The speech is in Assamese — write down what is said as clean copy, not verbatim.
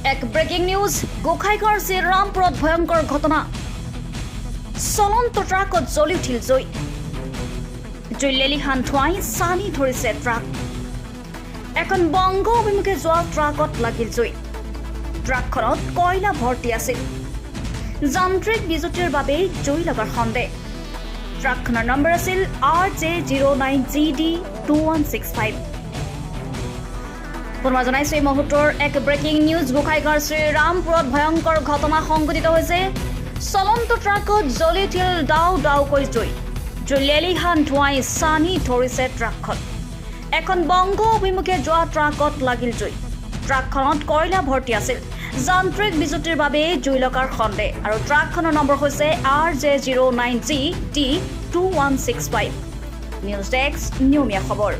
এক ব্ৰেকিং নিউজ গোখাইগাঁৱৰ শ্ৰীৰামপুৰত ভয়ংকৰ ঘটনা চলন্ত ট্ৰাকত জ্বলি উঠিল জুই লেলিহান ধোঁৱাই চানি ধৰিছে ট্ৰাক এখন বংগ অভিমুখে যোৱা ট্ৰাকত লাগিল জুই ট্ৰাকখনত কয়লা ভৰ্তি আছিল যান্ত্ৰিক বিজুতিৰ বাবে জুই লগাৰ সন্দেহ ট্ৰাকখনৰ নম্বৰ আছিল RJ09GD2165 পুনৰবাৰ জনাইছো এই মুহূৰ্তৰ এক ব্ৰেকিং নিউজ গোখাইগাঁৱৰ শ্ৰীৰামপুৰত ভয়ংকৰ ঘটনা সংঘটিত হৈছে চলন্ত ট্ৰাকত জ্বলি উঠিল ডাও ডাওকৈ জুই লেলিহান ধোঁৱাই চানি ধৰিছে ট্ৰাকখন এখন বংগ অভিমুখে যোৱা ট্ৰাকত লাগিল জুই ট্ৰাকখনত কয়লা ভৰ্তি আছিল যান্ত্ৰিক বিজুতিৰ বাবে জুই লগাৰ সন্দেহ আৰু ট্ৰাকখনৰ নম্বৰ হৈছে RJ09GD2165 নিউজ ডেস্ক নিয়মীয়া খবৰ